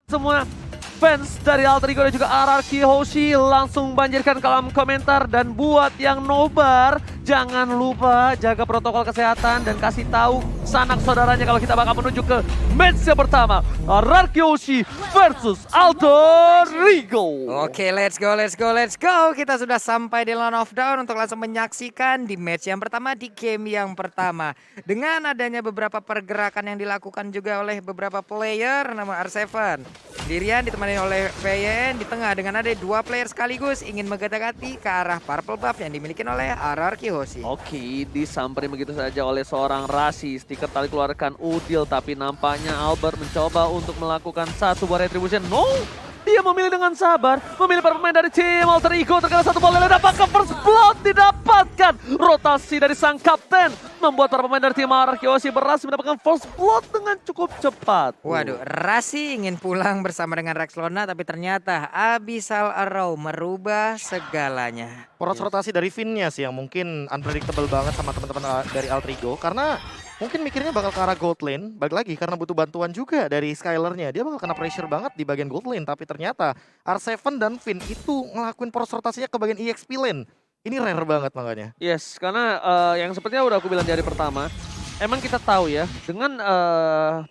Semua fans dari Alter Ego dan juga RRQ Hoshi langsung banjirkan kolom komentar, dan buat yang nobar jangan lupa jaga protokol kesehatan dan kasih tahu sanak saudaranya kalau kita bakal menuju ke match yang pertama, RRQ Hoshi versus Alter Ego. Oke, let's go. Kita sudah sampai di Land of Dawn untuk langsung menyaksikan di match yang pertama, di game yang pertama. Dengan adanya beberapa pergerakan yang dilakukan juga oleh beberapa player nama R7. Sendirian ditemani oleh VN di tengah dengan ada dua player sekaligus ingin menggetak-gati ke arah purple buff yang dimiliki oleh RRQ Hoshi. Oke, disamperin begitu saja oleh seorang Rasi. Stiker tali keluarkan Udil, tapi nampaknya Albert mencoba untuk melakukan satu buah retribution. No! Dia memilih dengan sabar, memilih para pemain dari tim Alter Ego, terkena satu bola, dapatkan first blood, didapatkan. Rotasi dari sang kapten membuat para pemain dari tim RRQ Hoshi berhasil mendapatkan first blood dengan cukup cepat. Waduh, Rasi ingin pulang bersama dengan Rex Lona, tapi ternyata Abyssal Arrow merubah segalanya. Poros rotasi dari Finn-nya sih yang mungkin unpredictable banget sama teman-teman dari Alter Ego, karena mungkin mikirnya bakal ke arah gold lane, balik lagi karena butuh bantuan juga dari Skyler-nya. Dia bakal kena pressure banget di bagian gold lane, tapi ternyata R7 dan Finn itu ngelakuin poros rotasinya ke bagian EXP lane. Ini rare banget makanya. Yes, karena yang sepertinya udah aku bilang di hari pertama, emang kita tahu ya, dengan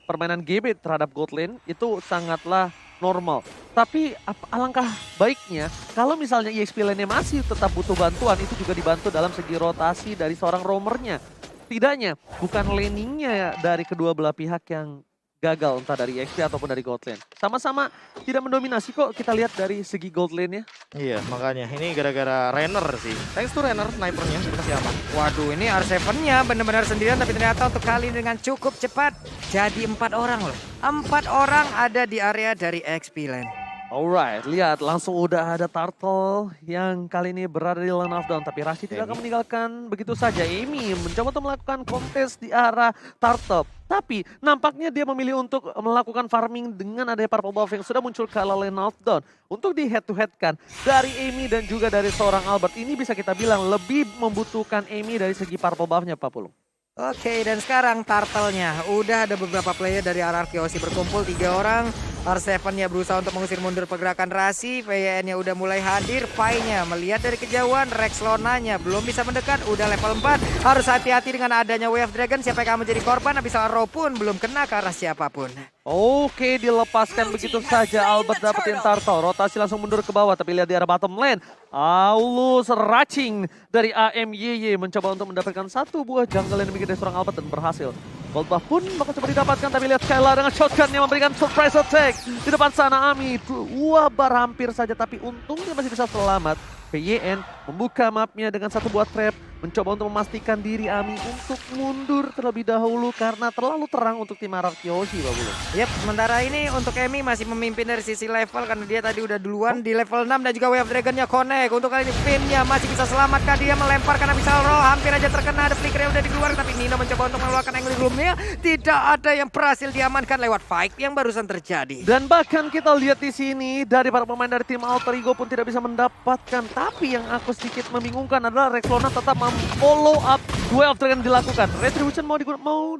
permainan GB terhadap gold lane itu sangatlah normal. Tapi alangkah baiknya kalau misalnya EXP lane-nya masih tetap butuh bantuan, itu juga dibantu dalam segi rotasi dari seorang roamernya. Setidaknya bukan laningnya dari kedua belah pihak yang gagal, entah dari EXP ataupun dari gold lane. Sama-sama tidak mendominasi kok kita lihat dari segi gold lane-nya. Iya, makanya ini gara-gara Renner sih. Thanks to Renner, snipernya dikasih aman. Waduh, ini R7-nya benar-benar sendirian, tapi ternyata untuk kali ini dengan cukup cepat. Jadi 4 orang loh. 4 orang ada di area dari XP lane. Alright, lihat langsung udah ada Turtle yang kali ini berada di Land of Dawn. Tapi Rashid tidak akan meninggalkan begitu saja. Amy mencoba untuk melakukan kontes di arah Turtle. Tapi nampaknya dia memilih untuk melakukan farming dengan adanya purple buff yang sudah muncul ke Land of Dawn. Untuk di head to head kan dari Amy dan juga dari seorang Albert. Ini bisa kita bilang lebih membutuhkan Amy dari segi purple buff-nya, Pak Pulung. Oke, dan sekarang Turtle-nya. Udah ada beberapa player dari RRQ Hoshi berkumpul, 3 orang. R7-nya berusaha untuk mengusir mundur pergerakan Rasi. VN-nya udah mulai hadir. Pai-nya melihat dari kejauhan. Rex Lona-nya belum bisa mendekat. Udah level 4. Harus hati-hati dengan adanya Wave Dragon. Siapa yang akan menjadi korban? Abyssal Arrow pun belum kena ke arah siapapun. Oke, dilepaskan begitu saja. Albert dapetin Turtle. Rotasi langsung mundur ke bawah. Tapi lihat di arah bottom lane. Aulus Racing dari AMYY mencoba untuk mendapatkan satu buah jungle yang dimiliki dari seorang Albert dan berhasil. Gold buff pun bakal coba didapatkan, tapi lihat Skylar dengan shotgun yang memberikan surprise attack. Di depan sana Ami, wabar hampir saja, tapi untungnya masih bisa selamat. PYN membuka mapnya dengan satu buah trap, mencoba untuk memastikan diri Ami untuk mundur terlebih dahulu karena terlalu terang untuk tim RRQ Hoshi, Pak Bulu. Yap, sementara ini untuk Amy masih memimpin dari sisi level karena dia tadi udah duluan di level 6 dan juga Wave Dragon-nya connect. Untuk kali ini Finn-nya masih bisa selamatkan, dia melemparkan Abyssal Arrow, hampir aja terkena, ada flicker yang udah dikeluarkan, tapi Nino mencoba untuk mengeluarkan angle room-nya. Tidak ada yang berhasil diamankan lewat fight yang barusan terjadi. Dan bahkan kita lihat di sini dari para pemain dari tim Alter Ego pun tidak bisa mendapatkan. Tapi yang aku sedikit membingungkan adalah Rex Lona tetap follow up duel yang dilakukan. Retribution mau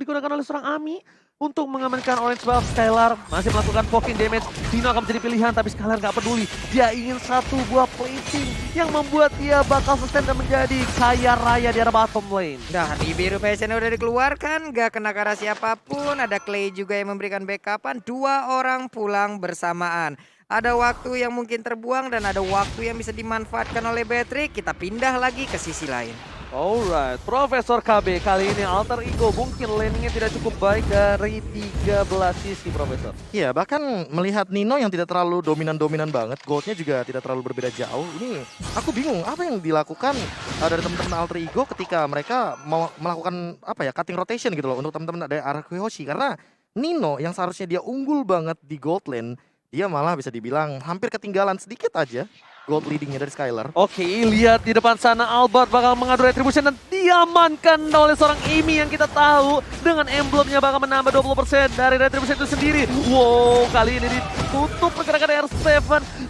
digunakan oleh seorang Ami untuk mengamankan orange buff. Skylar masih melakukan poking damage. Dino akan menjadi pilihan, tapi Skylar nggak peduli. Dia ingin satu buah placing yang membuat dia bakal sustain dan menjadi kaya raya di arah bottom lane. Nah, di biru passion udah dikeluarkan, gak kena ke arah siapapun. Ada Clay juga yang memberikan backupan. 2 orang pulang bersamaan. Ada waktu yang mungkin terbuang dan ada waktu yang bisa dimanfaatkan oleh Patrick. Kita pindah lagi ke sisi lain. Alright, Profesor KB kali ini Alter Ego mungkin laningnya tidak cukup baik dari 13 sisi, Profesor. Iya, bahkan melihat Nino yang tidak terlalu dominan-dominan banget, goldnya juga tidak terlalu berbeda jauh. Ini aku bingung apa yang dilakukan dari teman-teman Alter Ego ketika mereka mau melakukan cutting rotation gitu loh untuk teman-teman dari RRQ Hoshi, karena Nino yang seharusnya dia unggul banget di gold lane, dia malah bisa dibilang hampir ketinggalan sedikit aja gold leadingnya dari Skylar. Oke, lihat di depan sana Albert bakal mengadu retribution dan diamankan oleh seorang Amy yang kita tahu dengan emblemnya bakal menambah 20% dari retribution itu sendiri. Wow, kali ini ditutup pergerakan R7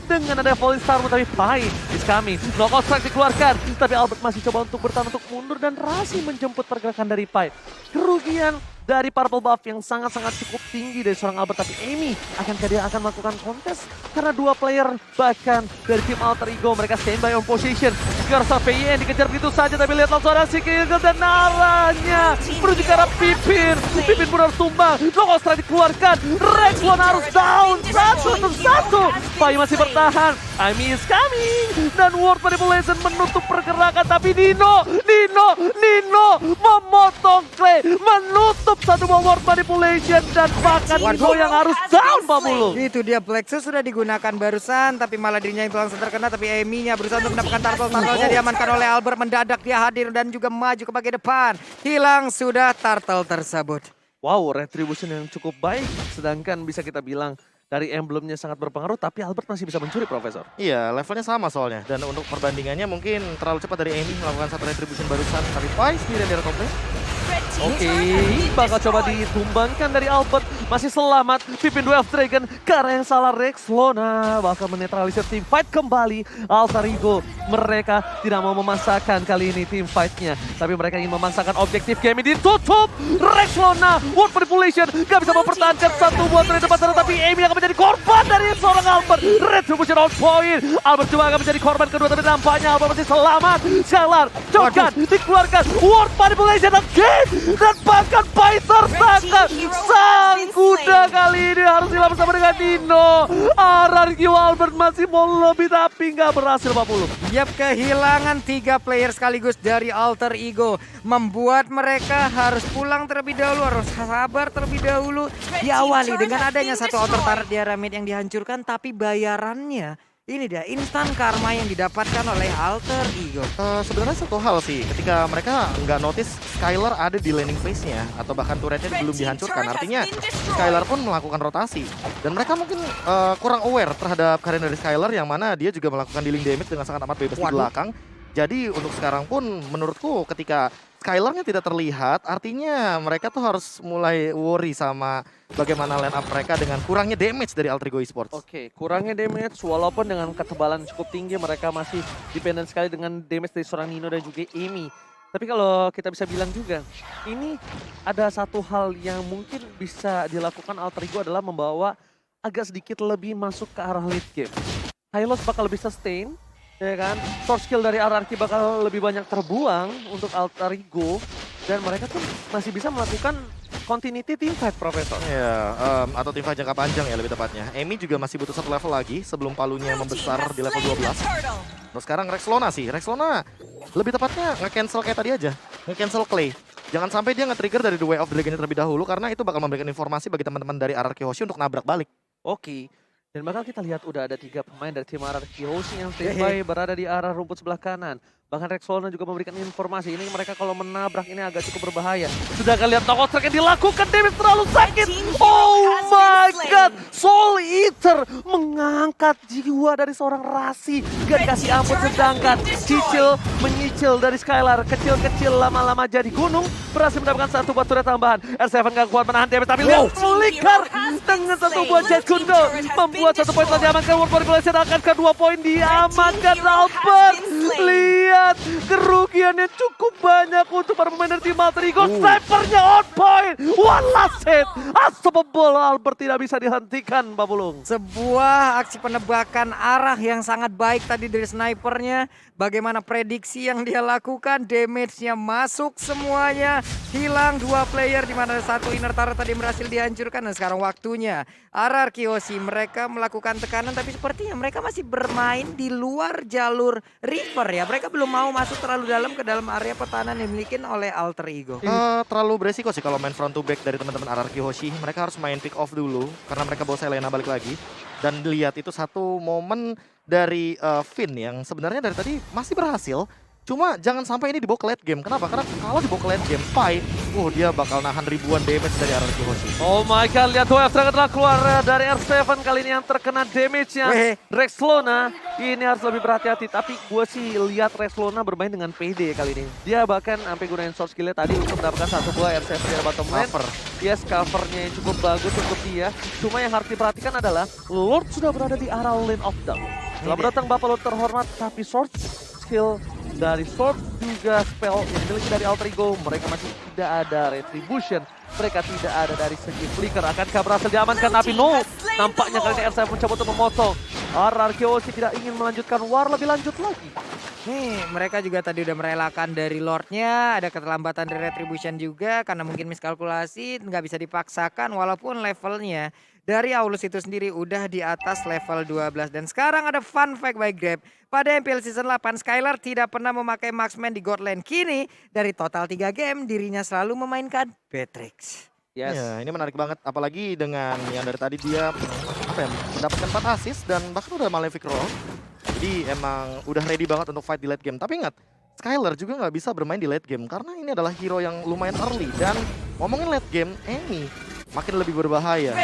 dengan ada falling star, tapi Pai is coming. Knockout strike dikeluarkan, tapi Albert masih coba untuk bertahan untuk mundur dan Rasi menjemput pergerakan dari Pai. Kerugian dari purple buff yang sangat-sangat cukup tinggi dari seorang Albert. Tapi Amy akankah dia akan melakukan kontes? Karena dua player bahkan dari tim Alter Ego mereka standby on position. Garza PYN dikejar begitu saja tapi lihat langsung ada si Kegel dan arahnya menuju ke arah Pipin. Pipin pun harus tumbang. Logos setelah dikeluarkan. Rexlon harus down. Satu. Pai masih bertahan. Amy is coming. Dan World Manipulation menutup pergerakan. Tapi Nino memotong Clay. Menutup satu World Manipulation. Dan bahkan Nino yang harus down Pak Bulu. Itu dia Plexus sudah digunakan barusan tapi malah dirinya yang langsung terkena. Tapi Amy-nya berusaha untuk mendapatkan turtle-turtle-nya diamankan oleh Albert. Mendadak dia hadir dan juga maju ke bagian depan. Hilang sudah turtle tersebut. Wow, retribution yang cukup baik. Sedangkan bisa kita bilang dari emblemnya sangat berpengaruh, tapi Albert masih bisa mencuri, Profesor. Iya, levelnya sama soalnya. Dan untuk perbandingannya mungkin terlalu cepat dari Amy melakukan satu retribution barusan. Tapi Pai sendirian di area top lane. Oke, bakal coba ditumbangkan dari Albert. Masih selamat, Pipin Duel of Dragon. Karena yang salah Rexlona bakal menetralisir tim fight kembali. Alter Ego, mereka tidak mau memasakkan kali ini tim fightnya. Tapi mereka ingin memasakkan objektif game ini ditutup. Rexlona, World Manipulation, gak bisa mempertahankan satu buat dari depan sana. Tapi Amy akan menjadi korban dari seorang Albert. Retribution on point. Albert juga akan menjadi korban kedua, tapi nampaknya Albert masih selamat. Scalar, Jokan, dikeluarkan. World Manipulation again. Dan bahkan Pai tersangka. Sang kuda kali ini harus hilang bersama dengan Nino. RRQ Albert masih mau lebih tapi nggak berhasil Pak Pulu. Yap, kehilangan 3 player sekaligus dari Alter Ego. Membuat mereka harus pulang terlebih dahulu, harus sabar terlebih dahulu. Diawali dengan adanya satu outer turret di area mid yang dihancurkan. Tapi bayarannya ini dia instan karma yang didapatkan oleh Alter Ego. Sebenarnya satu hal sih, ketika mereka nggak notice Skylar ada di landing phase-nya atau bahkan turretnya belum dihancurkan, artinya Skylar pun melakukan rotasi. Dan mereka mungkin kurang aware terhadap karir dari Skylar yang mana dia juga melakukan dealing damage dengan sangat amat bebas di belakang. Jadi untuk sekarang pun menurutku ketika Skylar-nya tidak terlihat, artinya mereka tuh harus mulai worry sama bagaimana line up mereka dengan kurangnya damage dari Alter Ego Esports. Oke, kurangnya damage walaupun dengan ketebalan cukup tinggi mereka masih dependent sekali dengan damage dari seorang Nino dan juga Amy. Tapi kalau kita bisa bilang juga, ini ada satu hal yang mungkin bisa dilakukan Alter Ego adalah membawa agak sedikit lebih masuk ke arah late game. Hylos bakal lebih sustain, ya kan? Source skill dari RRQ bakal lebih banyak terbuang untuk Alter Ego. Dan mereka tuh masih bisa melakukan continuity team fight, Profesor. Ya, atau tim fight jangka panjang ya lebih tepatnya. Amy juga masih butuh satu level lagi sebelum palunya membesar di level 12. Nah sekarang Rexlona sih, Rexlona lebih tepatnya nge-cancel kayak tadi aja. Nge-cancel Clay. Jangan sampai dia nge-trigger dari The Way of Dragon terlebih dahulu karena itu bakal memberikan informasi bagi teman-teman dari RRQ Hoshi untuk nabrak balik. Oke. Dan bakal kita lihat udah ada 3 pemain dari tim RRQ Hoshi yang standby berada di arah rumput sebelah kanan. Bahkan Rexlona juga memberikan informasi, ini mereka kalau menabrak ini agak cukup berbahaya. Sudah kalian toko track yang dilakukan, damage terlalu sakit. Oh my god, Soul Eater mengangkat jiwa dari seorang Rasi. Gak dikasih ampun, sedangkan Cicil menyicil dari Skylar. Kecil-kecil lama-lama jadi gunung, berhasil mendapatkan satu buah turret tambahan. R7 gak kuat menahan damage, tapi lihat flicker dengan satu buah Jet Kundo. Membuat 1 poin telah diamankan, World Manipulation akan ke 2 poin diamankan Albert. Lihat kerugiannya cukup banyak untuk para pemain dari tim Alter Ego. Snipernya on point. One last hit. Unstoppable. Albert tidak bisa dihentikan, Pak Pulung. Sebuah aksi penebakan arah yang sangat baik tadi dari snipernya. Bagaimana prediksi yang dia lakukan, damage-nya masuk semuanya. Hilang 2 player di mana satu inner turret tadi berhasil dihancurkan. Dan sekarang waktunya RRQ Hoshi mereka melakukan tekanan, tapi sepertinya mereka masih bermain di luar jalur river ya. Mereka belum mau masuk terlalu dalam ke dalam area pertahanan yang dimiliki oleh Alter Ego. Terlalu beresiko sih kalau main front to back dari teman-teman RRQ Hoshi. Mereka harus main pick off dulu karena mereka bawa Selena balik lagi. Dan lihat itu satu momen dari Finn yang sebenarnya dari tadi masih berhasil. Cuma jangan sampai ini dibawa ke late game. Kenapa? Karena kalau dibawa ke late game, Pai, dia bakal nahan ribuan damage dari RRQ Hoshi. Oh my god, lihat Wave Dragon telah keluar dari R7 kali ini yang terkena damage-nya. Rexlona ini harus lebih berhati-hati. Tapi gue sih lihat Rexlona bermain dengan PD kali ini. Dia bahkan sampai gunain source skill-nya tadi untuk mendapatkan satu buah R7 dari bottom lane. Yes, covernya yang cukup bagus untuk dia. Cuma yang harus diperhatikan adalah Lord sudah berada di arah lane of down. Selamat datang Bapak Lord terhormat, tapi source skill dari Sword juga spell yang dimiliki dari Alter Ego. Mereka masih tidak ada Retribution. Mereka tidak ada dari segi Flicker. Akankah berhasil diamankan? Tapi no, nampaknya kali ini R7 mencoba untuk memotong. RRQOC tidak ingin melanjutkan war lebih lanjut lagi. Nih, mereka juga tadi udah merelakan dari Lordnya, ada keterlambatan dari Retribution juga karena mungkin miskalkulasi, nggak bisa dipaksakan walaupun levelnya dari Aulus itu sendiri udah di atas level 12. Dan sekarang ada fun fact by Grab. Pada MPL Season 8, Skylar tidak pernah memakai Marksman di God Lane. Kini, dari total 3 game, dirinya selalu memainkan Beatrix. Yes. Ya, ini menarik banget. Apalagi dengan yang dari tadi dia mendapatkan 4 assist dan bahkan udah Malefic Roll. Jadi emang udah ready banget untuk fight di late game. Tapi ingat, Skylar juga nggak bisa bermain di late game karena ini adalah hero yang lumayan early. Dan ngomongin late game, Amy makin lebih berbahaya.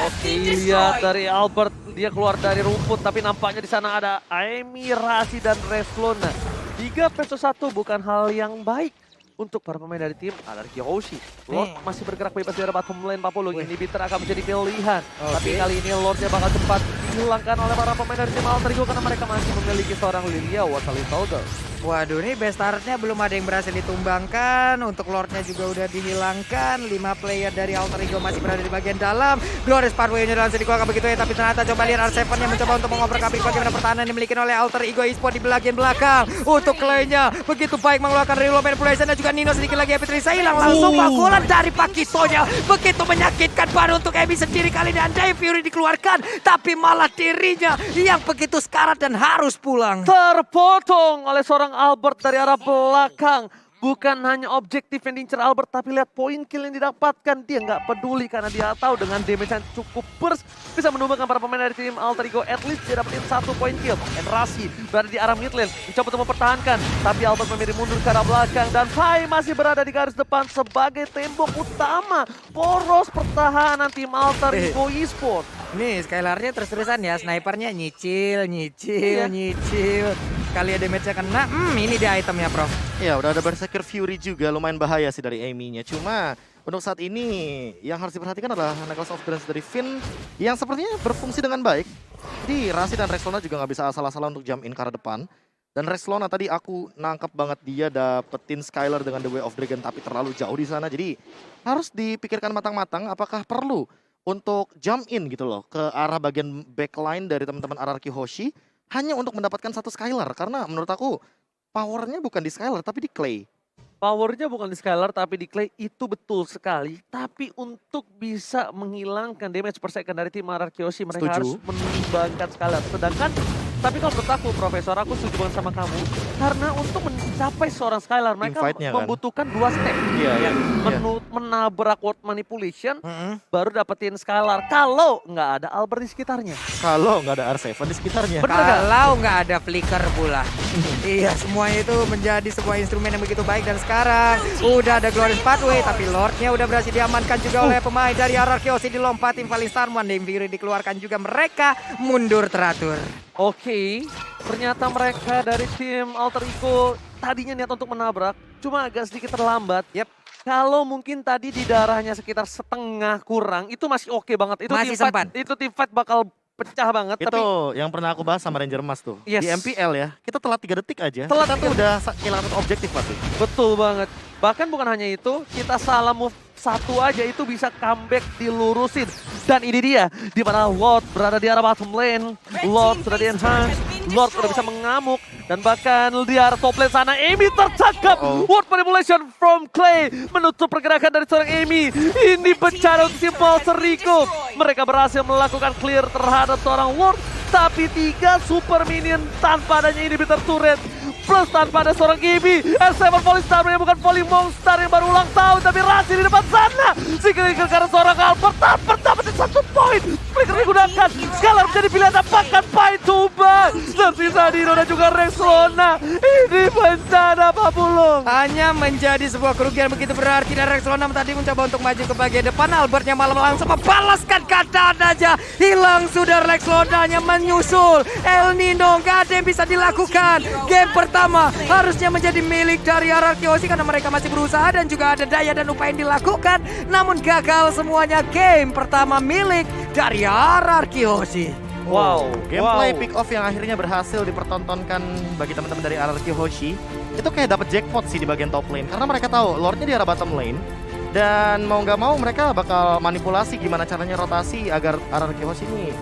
Oke, lihat dari Albert, dia keluar dari rumput, tapi nampaknya di sana ada Amy, Rasi, dan Reslona. 3 versus 1 bukan hal yang baik untuk para pemain dari tim RRQOC. Lord masih bergerak bebas di arah bottom lane 40. Inhibitor akan menjadi pilihan. Tapi kali ini Lordnya bakal cepat dihilangkan oleh para pemain dari tim Alter Ego karena mereka masih memiliki seorang Lilia Watalitalder. Waduh, ini best startnya belum ada yang berhasil ditumbangkan. Untuk Lordnya juga udah dihilangkan. 5 player dari Alter Ego masih berada di bagian dalam. Glorious Pathway-nya langsung dikeluarkan begitu ya. Tapi ternyata coba lihat R7 yang mencoba untuk mengoper-kapir bagaimana pertahanan yang dimiliki oleh Alter Ego Esports di bagian belakang. Untuk Clay-nya begitu baik mengeluarkan reload manipulation dan juga Nino sedikit lagi Epi Trisa hilang. Langsung pukulan dari Pakitonya. Begitu menyakitkan baru untuk Emi sendiri kali ini. Andai Fury dikeluarkan. Tapi malah dirinya yang begitu sekarat dan harus pulang. Terpotong oleh seorang Albert dari arah belakang. Bukan hanya objektif yang diincar Albert, tapi lihat poin kill yang didapatkan. Dia nggak peduli karena dia tahu dengan damage yang cukup burst bisa menumbangkan para pemain dari tim Alter Ego. At least dia dapetin 1 poin kill. Rasi berada di arah mid lane, mencoba untuk mempertahankan. Tapi Albert memilih mundur ke arah belakang dan Pai masih berada di garis depan sebagai tembok utama poros pertahanan tim Alter Ego Esports. Nih Skylarnya terus-terusan ya, snipernya nyicil. Kali ya damage-nya kena, ini dia itemnya Prof. Ya udah ada Berserker Fury juga, lumayan bahaya sih dari Amy-nya. Cuma untuk saat ini yang harus diperhatikan adalah Necklace of Dreams dari Finn yang sepertinya berfungsi dengan baik. Jadi Rasi dan Reslona juga nggak bisa asal-asalan untuk jump in ke arah depan. Dan Reslona tadi aku nangkep banget dia dapetin Skylar dengan The Way of Dragon tapi terlalu jauh di sana. Jadi harus dipikirkan matang-matang apakah perlu untuk jump in gitu loh ke arah bagian backline dari teman-teman RRQOC hanya untuk mendapatkan 1 Skylar. Karena menurut aku powernya bukan di Skylar tapi di Clay. Powernya bukan di Skylar tapi di Clay, itu betul sekali. Tapi untuk bisa menghilangkan damage per second dari tim RRQOC mereka harus menumbangkan Skylar. Sedangkan, tapi kalau menurut aku Profesor, aku setuju banget sama kamu. Karena untuk mencapai seorang Skylar mereka membutuhkan 2 step. Menabrak word manipulation, baru dapetin Skylar. Kalau nggak ada Albert di sekitarnya. Kalau nggak ada R7 di sekitarnya. Kalau nggak ada flicker pula. Iya, semuanya itu menjadi sebuah instrumen yang begitu baik. Dan sekarang udah ada Glorious Pathway, tapi Lordnya udah berhasil diamankan juga oleh pemain dari RRQOC. Dilompatin paling Starman, Dame Fury dikeluarkan juga, mereka mundur teratur. Oke, ternyata mereka dari tim Alter Ego tadinya niat untuk menabrak, cuma agak sedikit terlambat. Kalau mungkin tadi di darahnya sekitar setengah kurang, itu masih oke banget. Itu masih sempat. Itu team fight bakal pecah banget. Itu tapi yang pernah aku bahas sama Ranger Mas tuh. Yes. Di MPL ya, kita telat 3 detik aja. Telat kita tuh udah kehilangan objektif pasti. Betul banget. Bahkan bukan hanya itu, kita salah move 1 aja itu bisa comeback dilurusin. Dan ini dia, di mana Lord berada di arah bottom lane. Lord sudah di-enhance, Lord sudah bisa mengamuk. Dan bahkan di arah top lane sana, Amy tercakap. Word manipulation from Clay menutup pergerakan dari seorang Amy. Ini bencana untuk tim Alter Ego. Mereka berhasil melakukan clear terhadap seorang Lord. Tapi 3 super minion tanpa adanya inhibitor turret. Plus tanpa ada seorang Gibi. R7 Volley Star yang bukan Volley Monster yang baru ulang tahun. Tapi Rasi di depan sana. Sikir-sikir karena seorang Albert. Dapetin 1 poin. Flicker digunakan. Skylar menjadi pilihan dapatkan Pai tumbang. Tersisa Dino dan juga Reslona. Ini bencana Pak Pulung. Hanya menjadi sebuah kerugian begitu berarti. Dan Reslona tadi mencoba untuk maju ke bagian depan. Albertnya malah langsung membalaskan keadaan aja. Hilang sudah Reslonanya menyusul. El Nino gak ada yang bisa dilakukan. Game pertama harusnya menjadi milik dari RRQOC karena mereka masih berusaha dan juga ada daya dan upaya yang dilakukan. Namun gagal semuanya, game pertama milik dari RRQOC. Wow. Gameplay wow. pick off yang akhirnya berhasil dipertontonkan bagi teman-teman dari RRQ Hoshi. Itu kayak dapat jackpot sih di bagian top lane. Karena mereka tahu Lordnya di arah bottom lane. Dan mau nggak mau mereka bakal manipulasi gimana caranya rotasi agar RRQ Hoshi ini